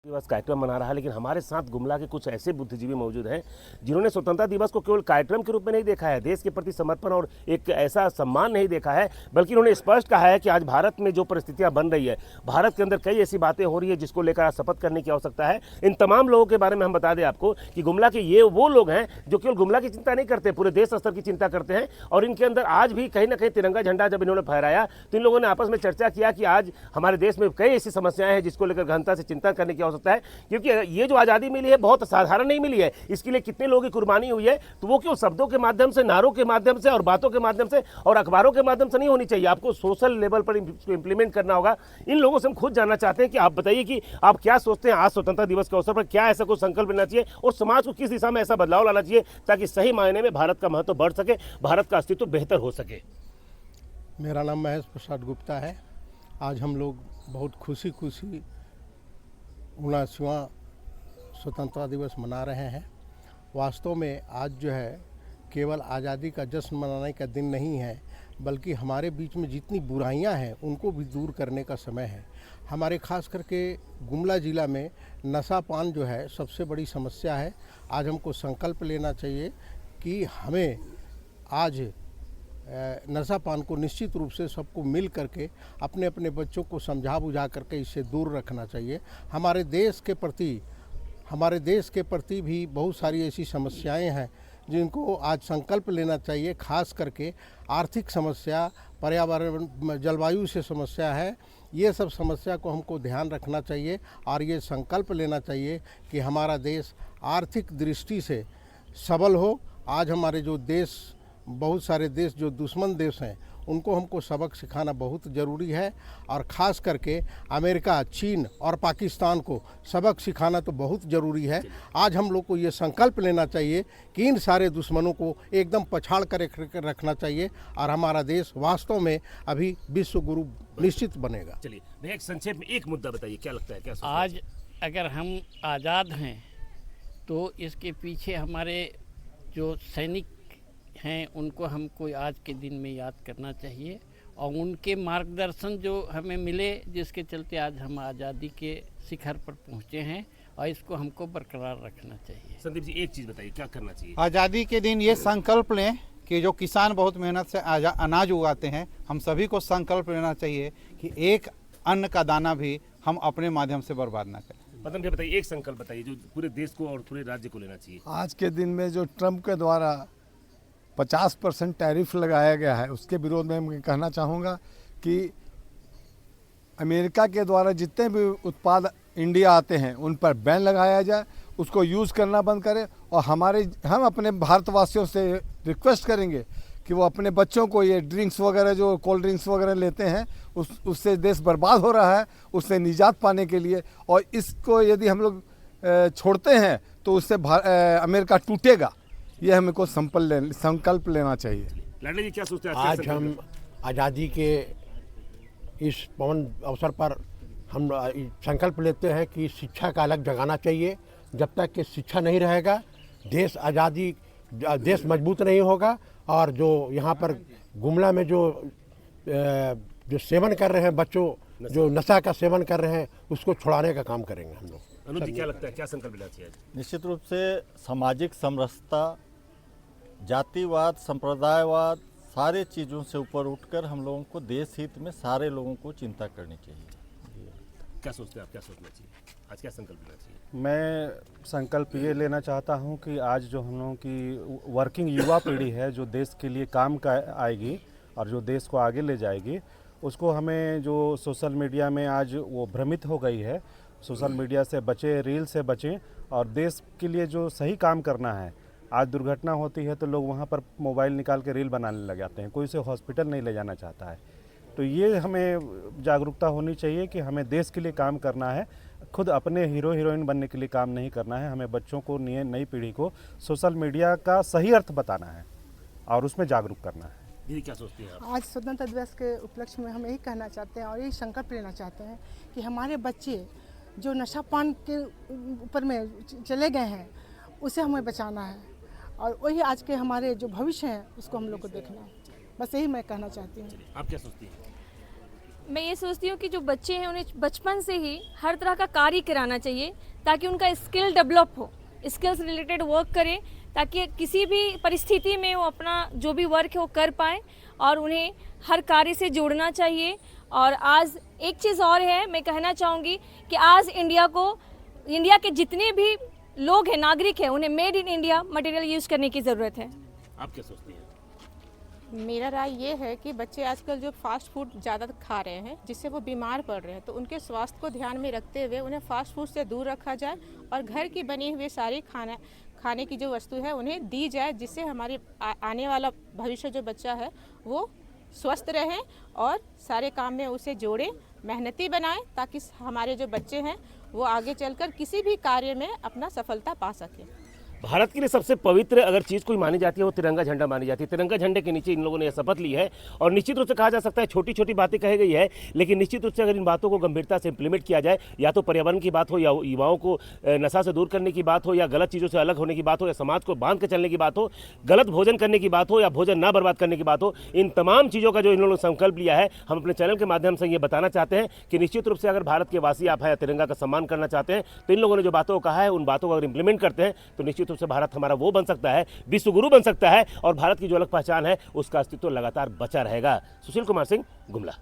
दिवस कार्यक्रम मना रहा है, लेकिन हमारे साथ गुमला के कुछ ऐसे बुद्धिजीवी मौजूद हैं जिन्होंने स्वतंत्रता दिवस को केवल कार्यक्रम के रूप में नहीं देखा है, देश के प्रति समर्पण और एक ऐसा सम्मान नहीं देखा है, बल्कि उन्होंने स्पष्ट कहा है कि आज भारत में जो परिस्थितियां बन रही है, भारत के अंदर कई ऐसी बातें हो रही है जिसको लेकर आज शपथ करने की आवश्यकता है। इन तमाम लोगों के बारे में हम बता दें आपको कि गुमला के ये वो लोग हैं जो केवल गुमला की चिंता नहीं करते, पूरे देश स्तर की चिंता करते हैं। और इनके अंदर आज भी कहीं ना कहीं तिरंगा झंडा जब इन्होंने फहराया तो इन लोगों ने आपस में चर्चा किया कि आज हमारे देश में कई ऐसी समस्याएं हैं जिसको लेकर गहनता से चिंता करने की आवश्यकता है, क्योंकि ये जो आज़ादी मिली है बहुत साधारण नहीं मिली है। इसके लिए कितने लोगों की कुर्बानी हुई है, तो वो केवल शब्दों के माध्यम से, नारों के माध्यम से और बातों के माध्यम से और अखबारों के माध्यम से नहीं होनी चाहिए। आपको सोशल लेवल पर इसको इंप्लीमेंट करना होगा। इन लोगों से हम खुद जानना चाहते हैं कि आप बताइए कि आप क्या सोचते हैं, आज स्वतंत्रता दिवस के अवसर पर क्या ऐसा कोई संकल्प लेना चाहिए और समाज को किस दिशा में ऐसा बदलाव लाना चाहिए ताकि सही मायने में भारत का महत्व बढ़ सके, भारत का अस्तित्व बेहतर हो सके। मेरा नाम महेश प्रसाद गुप्ता है। आज हम लोग बहुत खुशी 79वां स्वतंत्रता दिवस मना रहे हैं। वास्तव में आज जो है केवल आज़ादी का जश्न मनाने का दिन नहीं है, बल्कि हमारे बीच में जितनी बुराइयां हैं उनको भी दूर करने का समय है। हमारे खास करके गुमला ज़िला में नशा पान जो है सबसे बड़ी समस्या है। आज हमको संकल्प लेना चाहिए कि हमें आज नशा पान को निश्चित रूप से सबको मिल करके अपने अपने बच्चों को समझा बुझा करके इससे दूर रखना चाहिए। हमारे देश के प्रति भी बहुत सारी ऐसी समस्याएं हैं जिनको आज संकल्प लेना चाहिए। खास करके आर्थिक समस्या, पर्यावरण, जलवायु से समस्या है, ये सब समस्या को हमको ध्यान रखना चाहिए और ये संकल्प लेना चाहिए कि हमारा देश आर्थिक दृष्टि से सबल हो। आज हमारे जो देश, बहुत सारे देश जो दुश्मन देश हैं उनको हमको सबक सिखाना बहुत ज़रूरी है और ख़ास करके अमेरिका, चीन और पाकिस्तान को सबक सिखाना तो बहुत ज़रूरी है। आज हम लोग को ये संकल्प लेना चाहिए कि इन सारे दुश्मनों को एकदम पछाड़ कर रखना चाहिए और हमारा देश वास्तव में अभी विश्व गुरु निश्चित बनेगा। चलिए भैया, एक संक्षेप में एक मुद्दा बताइए, क्या लगता है, क्या आज अगर हम आज़ाद हैं तो इसके पीछे हमारे जो सैनिक हैं उनको हमको आज के दिन में याद करना चाहिए और उनके मार्गदर्शन जो हमें मिले, जिसके चलते आज हम आज़ादी के शिखर पर पहुंचे हैं और इसको हमको बरकरार रखना चाहिए। संदीप जी, एक चीज़ बताइए, क्या करना चाहिए? आज़ादी के दिन ये संकल्प लें कि जो किसान बहुत मेहनत से अनाज उगाते हैं, हम सभी को संकल्प लेना चाहिए कि एक अन्न का दाना भी हम अपने माध्यम से बर्बाद ना करें। पतन भैया बताइए, एक संकल्प बताइए जो पूरे देश को और पूरे राज्य को लेना चाहिए। आज के दिन में जो ट्रंप के द्वारा 50% टैरिफ लगाया गया है उसके विरोध में मैं कहना चाहूँगा कि अमेरिका के द्वारा जितने भी उत्पाद इंडिया आते हैं उन पर बैन लगाया जाए, उसको यूज़ करना बंद करें। और हम अपने भारतवासियों से रिक्वेस्ट करेंगे कि वो अपने बच्चों को ये ड्रिंक्स वगैरह, जो कोल्ड ड्रिंक्स वगैरह लेते हैं, उससे देश बर्बाद हो रहा है, उससे निजात पाने के लिए। और इसको यदि हम लोग छोड़ते हैं तो उससे अमेरिका टूटेगा। ये हमको संकल्प लेना चाहिए। लाडली जी, क्या सोचते हैं? आज हम आज़ादी के इस पावन अवसर पर हम संकल्प लेते हैं कि शिक्षा का अलग जगाना चाहिए। जब तक कि शिक्षा नहीं रहेगा देश मजबूत नहीं होगा। और जो यहाँ पर गुमला में जो सेवन कर रहे हैं बच्चों, जो नशा का सेवन कर रहे हैं, उसको छुड़ाने का काम करेंगे हम लोग। अनुज जी, क्या लगता है, क्या संकल्प लेना चाहिए? निश्चित रूप से सामाजिक समरसता, जातिवाद, संप्रदायवाद, सारे चीज़ों से ऊपर उठकर हम लोगों को देश हित में सारे लोगों को चिंता करनी चाहिए। क्या सोचते हैं आप, क्या सोचना चाहिए, आज क्या संकल्प लेना चाहिए? मैं संकल्प ये लेना चाहता हूँ कि आज जो हम लोगों की वर्किंग युवा पीढ़ी है जो देश के लिए काम का आएगी और जो देश को आगे ले जाएगी, उसको हमें जो सोशल मीडिया में आज वो भ्रमित हो गई है, सोशल मीडिया से बचें, रील से बचें और देश के लिए जो सही काम करना है। आज दुर्घटना होती है तो लोग वहाँ पर मोबाइल निकाल के रील बनाने लग जाते हैं, कोई उसे हॉस्पिटल नहीं ले जाना चाहता है। तो ये हमें जागरूकता होनी चाहिए कि हमें देश के लिए काम करना है, खुद अपने हीरो हीरोइन बनने के लिए काम नहीं करना है। हमें बच्चों को, नई पीढ़ी को सोशल मीडिया का सही अर्थ बताना है और उसमें जागरूक करना है। दीदी, क्या सोचती हैं आप? आज स्वतंत्रता दिवस के उपलक्ष्य में हम यही कहना चाहते हैं और यही संकल्प लेना चाहते हैं कि हमारे बच्चे जो नशा पान के ऊपर में चले गए हैं उसे हमें बचाना है और वही आज के हमारे जो भविष्य हैं उसको हम लोग को देखना है। बस यही मैं कहना चाहती हूँ। आप क्या सोचती हैं? मैं ये सोचती हूँ कि जो बच्चे हैं उन्हें बचपन से ही हर तरह का कार्य कराना चाहिए ताकि उनका स्किल डेवलप हो, स्किल्स रिलेटेड वर्क करें, ताकि किसी भी परिस्थिति में वो अपना जो भी वर्क है वो कर पाए और उन्हें हर कार्य से जोड़ना चाहिए। और आज एक चीज़ और है, मैं कहना चाहूँगी कि आज इंडिया के जितने भी लोग हैं, नागरिक हैं, उन्हें made in India material use करने की ज़रूरत है। आप क्या सोचती हैं? मेरा राय ये है कि बच्चे आजकल जो फास्ट फूड ज़्यादा खा रहे हैं जिससे वो बीमार पड़ रहे हैं, तो उनके स्वास्थ्य को ध्यान में रखते हुए उन्हें फास्ट फूड से दूर रखा जाए और घर की बनी हुई सारी खाने की जो वस्तु है उन्हें दी जाए, जिससे हमारे आने वाला भविष्य जो बच्चा है वो स्वस्थ रहें और सारे काम में उसे जोड़ें, मेहनती बनाएं, ताकि हमारे जो बच्चे हैं वो आगे चलकर किसी भी कार्य में अपना सफलता पा सकें। भारत के लिए सबसे पवित्र अगर चीज़ कोई मानी जाती है वो तिरंगा झंडा मानी जाती है। तिरंगा झंडे के नीचे इन लोगों ने यह शपथ ली है और निश्चित रूप से कहा जा सकता है छोटी छोटी बातें कही गई है, लेकिन निश्चित रूप से अगर इन बातों को गंभीरता से इंप्लीमेंट किया जाए, या तो पर्यावरण की बात हो, या युवाओं को नशा से दूर करने की बात हो, या गलत चीज़ों से अलग होने की बात हो, या समाज को बांध के चलने की बात हो, गलत भोजन करने की बात हो, या भोजन ना बर्बाद करने की बात हो, इन तमाम चीज़ों का जो इन लोगों ने संकल्प लिया है, हम अपने चैनल के माध्यम से ये बताना चाहते हैं कि निश्चित रूप से अगर भारत के वासी आप हैं, तिरंगा का सम्मान करना चाहते हैं, तो इन लोगों ने जो बातों को कहा है उन बातों को अगर इंप्लीमेंट करते हैं तो निश्चित रूप से भारत हमारा वो बन सकता है, विश्व गुरु बन सकता है और भारत की जो अलग पहचान है उसका अस्तित्व लगातार बचा रहेगा। सुशील कुमार सिंह, गुमला।